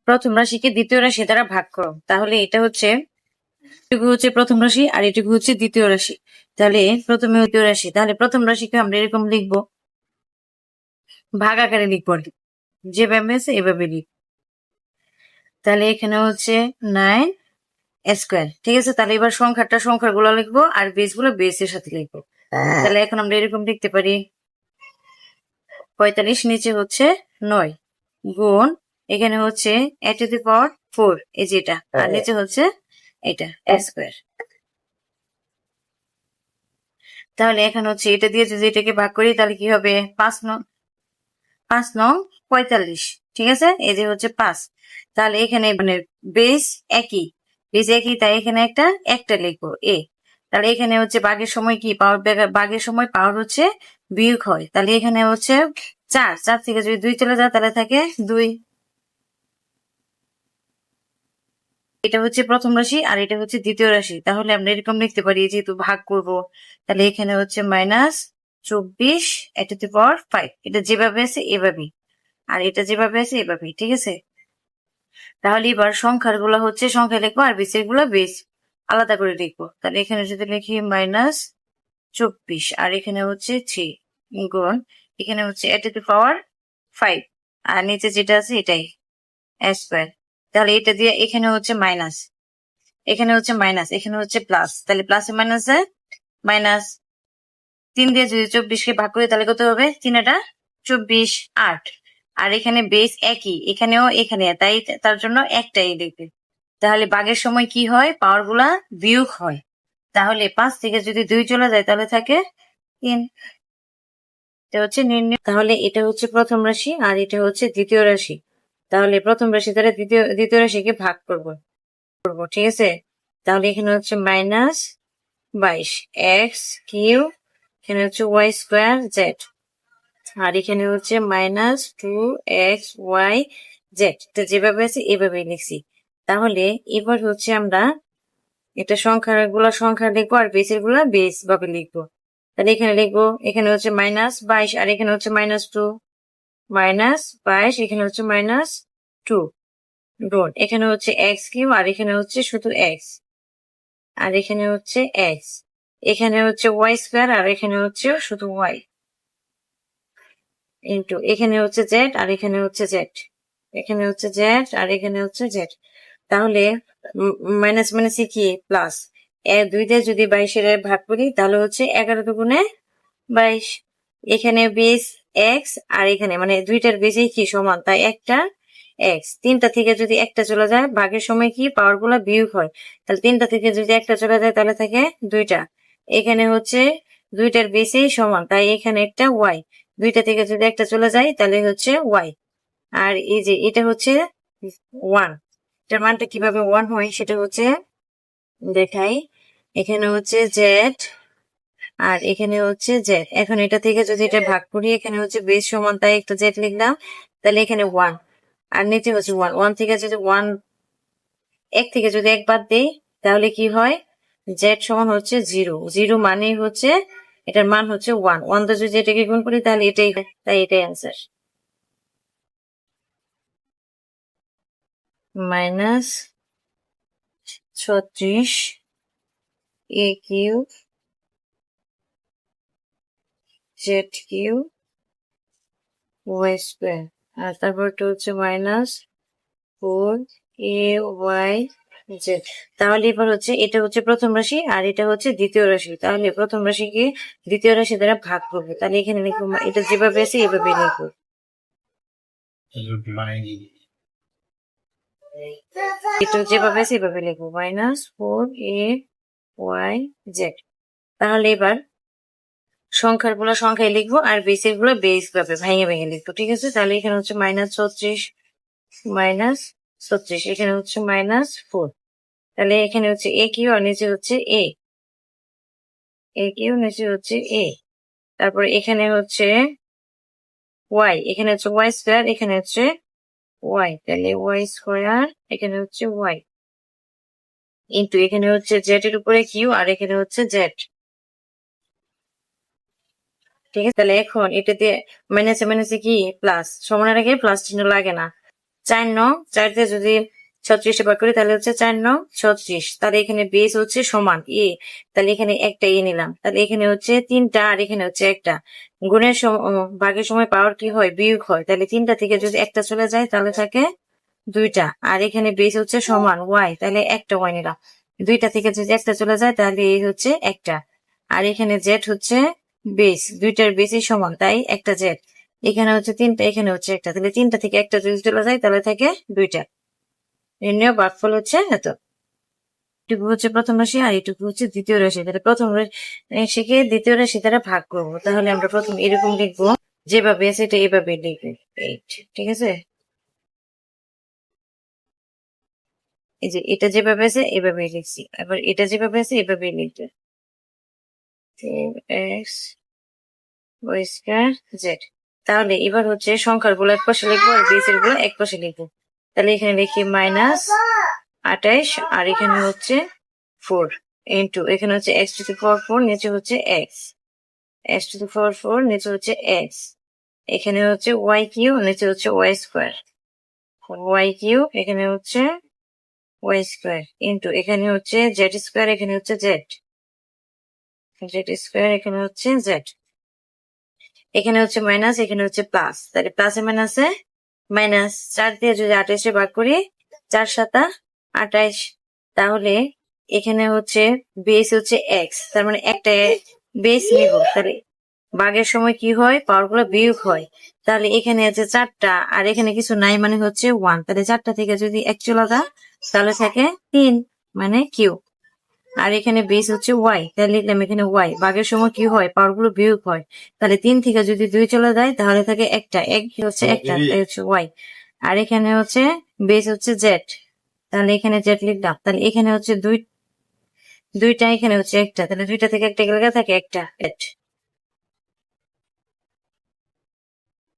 প্রথম রাশিকে দ্বিতীয় রাশি দ্বারা ভাগ করো। তাহলে এটা হচ্ছে এটুকু হচ্ছে প্রথম রাশি আর এটুকু হচ্ছে দ্বিতীয় রাশি। তাহলে প্রথমে দ্বিতীয় রাশি, তাহলে প্রথম রাশিকে আমরা এরকম লিখবো, ভাগ আকারে লিখবো আর কি, যেভাবে আছে এভাবে লিখ। তাহলে এখানে হচ্ছে 9 স্কোয়ার, ঠিক আছে। তাহলে এবার সংখ্যাগুলো লিখবো আর বেস গুলো বেসের সাথে লিখবো। তাহলে এখন আমরা এরকম লিখতে পারি 45 নিচে হচ্ছে 9 গুণ এখানে হচ্ছে a to the power 4, এই যে এটা, আর নিচে হচ্ছে এটা স্কোয়ার। তাহলে এখন হচ্ছে এটা দিয়ে যদি এটাকে ভাগ করি তাহলে কি হবে, 5 নং 45, ঠিক আছে। এই যে হচ্ছে 5। তাহলে এখানে মানে বেস একই, তাই এখানে একটা লিখবো এ। তাহলে এখানে হচ্ছে ভাগের সময় কি পাওয়ার, ভাগের সময় পাওয়ার হচ্ছে বিয়োগ হয়। তাহলে এখানে হচ্ছে 4 থেকে যদি 2 চলে যায় তাহলে থাকে 2। এটা হচ্ছে প্রথম রাশি আর এটা হচ্ছে দ্বিতীয় রাশি। তাহলে আমরা এরকম লিখতে পারি, যেহেতু ভাগ করব, তাহলে এখানে হচ্ছে -24 এটা টু পাওয়ার 5, এটা যেভাবে আছে এভাবেই, আর এটা যেভাবে আছে এভাবেই, ঠিক আছে। তাহলে এবার সংখ্যার গুলা হচ্ছে সংখ্যা লিখবো আর বেসের গুলা বেস আলাদা করে লিখবো। তাহলে এখানে যদি লিখি -24 আর এখানে হচ্ছে 3 গুণ এখানে হচ্ছে এটা টু পাওয়ার 5 আর নিচে যেটা আছে এটাই স্কোয়ার। তাহলে এটা দিয়ে এখানে হচ্ছে মাইনাস, এখানে হচ্ছে মাইনাস, এখানে হচ্ছে প্লাস, তাহলে প্লাসে মাইনাসে মাইনাস। 3 দিয়ে যদি 24 কে ভাগ করি তাহলে কত হবে, 3 এটা 24 8। আর এখানে বেস একই, এখানেও এখানে, তাই তার জন্য একটাই লিখবে। তাহলে ভাগের সময় কি হয়, পাওয়ার গুলা বিয়োগ হয়। তাহলে 5 থেকে যদি 2 চলে যায় তাহলে থাকে 3। এটা হচ্ছে নির্ণয়। তাহলে এটা হচ্ছে প্রথম রাশি আর এটা হচ্ছে দ্বিতীয় রাশি। তাহলে প্রথম রাশি দ্বারা দ্বিতীয় রাশিকে ভাগ করব, ঠিক আছে। তাহলে এখানে হচ্ছে -22 এক্স কিউ, এখানে হচ্ছে ওয়াই স্কোয়ার জেড, আর এখানে হচ্ছে -2xyz। এটা যেভাবে আছে এভাবেই লিখছি। তাহলে এবার হচ্ছে আমরা এটা সংখ্যা লিখবো আর বেসের গুলা বেস ভাবে লিখবো। তাহলে এখানে লিখবো, এখানে হচ্ছে -22 আর এখানে হচ্ছে -2, -22 এখানে হচ্ছে -2 গুণ এখানে হচ্ছে এক্স কিউ আর এখানে হচ্ছে শুধু এক্স, আর এখানে হচ্ছে এক্স, এখানে হচ্ছে ওয়াই স্কোয়ার আর এখানে হচ্ছে শুধু ওয়াই, ইন্টু এখানে হচ্ছে জেড আর এখানে হচ্ছে জেড, এখানে হচ্ছে জেড আর এখানে হচ্ছে জেড। তাহলে মাইনাস মাইনাসে কি প্লাস, 2 দিয়ে যদি 22 ভাগ করি তাহলে হচ্ছে 11 দুগুণে 22। এখানে বেস এক্স আর এখানে মানে দুইটার বেসই কি সমান, তাই একটা এক্স। 3টা থেকে যদি একটা চলে যায় ভাগের সময় কি পাওয়ার গুলা বিয়োগ হয়। তাহলে 3টা থেকে যদি একটা চলে যায় তাহলে থাকে 2টা। এখানে হচ্ছে দুইটার বেসেই সমান, তাই এখানে একটা ওয়াই। 2টা থেকে যদি একটা চলে যায় তাহলে হচ্ছে ওয়াই। আর এই যে এটা হচ্ছে 1, এটার মানটা কিভাবে 1 হয় সেটা হচ্ছে দেখাই। এখানে হচ্ছে জেড আর এখানে হচ্ছে জেড। এখন এটা থেকে যদি এটা ভাগ করি, এখানে হচ্ছে বেস সমান তাই একটা জেড লিখলাম, তাহলে এখানে 1 আর নিচে হচ্ছে 1 থেকে যদি 1 থেকে যদি 1 বাদ দিই তাহলে কি হয়, জেড সমান হচ্ছে 0 মানেই হচ্ছে এটার মান হচ্ছে 1 দিয়ে যদি এটাকে গুণ করি তাহলে এটাই, তাই এটাই answer. -36 a q z q y square, আর তারপরটা হচ্ছে -4ay z। তাহলে এবার হচ্ছে এটা হচ্ছে প্রথম রাশি আর এটা হচ্ছে দ্বিতীয় রাশি। তাহলে প্রথম রাশিকে দ্বিতীয় রাশি দ্বারা ভাগ করবো, তাহলে এখানে লিখবো এটা যেভাবে আছে এভাবে লিখবো, এটা যেভাবে আছে এভাবে লিখবো -4ay z। তাহলে এবার সংখ্যার গুলো সংখ্যায় লিখবো আর বেসের গুলো বেস ভাবে ভেঙে ভেঙে লিখবো, ঠিক আছে। তাহলে এখানে হচ্ছে -36 এখানে হচ্ছে -4। তাহলে এখানে হচ্ছে এ কিউ আর নিচে হচ্ছে এ কিউ নিচে হচ্ছে এ। তারপর এখানে হচ্ছে ওয়াই, এখানে হচ্ছে ওয়াই স্কোয়ার, এখানে হচ্ছে ওয়াই, তাহলে ওয়াই স্কোয়ার এখানে হচ্ছে ওয়াই, ইন্টু এখানে হচ্ছে জেড এর উপরে কিউ আর এখানে হচ্ছে জেড, ঠিক আছে। তাহলে এখন এটা দিয়ে মাইনাসে মাইনাসে কি প্লাস, সমানের আগে প্লাস চিহ্ন লাগে না, 4 দিয়ে যদি 36 ভাগ করি তাহলে হচ্ছে 4 9 36, তাহলে এখানে বেস হচ্ছে সমান এ, তাহলে এখানে একটা এ নিলাম, তাহলে এখানে হচ্ছে 3টা আর এখানে হচ্ছে একটা। গুণের ভাগের সময় পাওয়ার কি হয়, বিয়োগ হয়, তাহলে 3টা থেকে যদি একটা চলে যায় তাহলে থাকে 2টা, আর এখানে বেস হচ্ছে সমান ওয়াই, তাহলে একটা ওয়াই নিলাম। 2টা থেকে যদি একটা চলে যায় তাহলে এই হচ্ছে একটা, আর এখানে জেড হচ্ছে বেস, 2টার বেসই সমান তাই একটা জেড। এখানে হচ্ছে 3টা, এখানে হচ্ছে একটা, তাহলে 3টা থেকে একটা যদি চলে যায় তাহলে থাকে 2টা। নির্ণয় ভাগফল হচ্ছে এত। এটুকু হচ্ছে প্রথম রাশি আর এটুকু হচ্ছে দ্বিতীয় রাশি, তাহলে প্রথম রাশিকে দ্বিতীয় রাশি দ্বারা ভাগ করবো, তাহলে আমরা প্রথম এরকম লিখবো, যেভাবে আছে এটা এভাবে লিখবে 8, ঠিক আছে। এই যে এটা যেভাবে আছে এভাবে লিখছি, এবার এটা যেভাবে আছে এভাবে লিখবে, এক্স ওয়াই স্কয়ার জেড। তাহলে এবার হচ্ছে সংখ্যার গুলো এক পাশে লিখবো আর বেসের গুলো এক পাশে লিখবো, তাহলে এখানে লিখি -28, আর এখানে হচ্ছে 4 ইন্টু, এখানে হচ্ছে x টু দি পাওয়ার 4, নিচে হচ্ছে x টু দি পাওয়ার 4, নিচে হচ্ছে x, এখানে হচ্ছে ওয়াই কিউ, নিচে হচ্ছে ওয়াই স্কোয়ার, ওয়াই কিউ, এখানে হচ্ছে ওয়াই স্কোয়ার, ইন্টু এখানে হচ্ছে জেড স্কোয়ার, এখানে হচ্ছে জেড স্কোয়ার, এখানে হচ্ছে জেড, এখানে হচ্ছে মাইনাস, এখানে হচ্ছে প্লাস, তাহলে প্লাসে মাইনাসে মাইনাস। 4 দিয়ে যদি 28 ভাগ করি, 4 7 28, তাহলে এখানে হচ্ছে বেস হচ্ছে এক্স, তার মানে একটা বেস নিব, তাহলে ভাগের সময় কি হয়, পাওয়ার গুলো বিয়োগ হয়, তাহলে এখানে আছে 4টা আর এখানে কিছু নাই মানে হচ্ছে 1, তাহলে 4টা থেকে যদি 1 চলে যায় তাহলে থাকে 3 মানে কিউ, আর এখানে বেস হচ্ছে ওয়াই, তাহলে লিখলাম এখানে ওয়াই, ভাগের সময় কি হয়, পাওয়ার গুলো বিয়োগ হয়, তাহলে 3 থেকে যদি 2 চলে যায় তাহলে থাকে একটা, এক হচ্ছে একটা, তাই হচ্ছে ওয়াই, আর এখানে হচ্ছে বেস হচ্ছে জেড, তাহলে এখানে জেড লিখলাম, তাহলে এখানে হচ্ছে দুইটা, এখানে হচ্ছে একটা, তাহলে 2টা থেকে একটা গেলে থাকে একটা।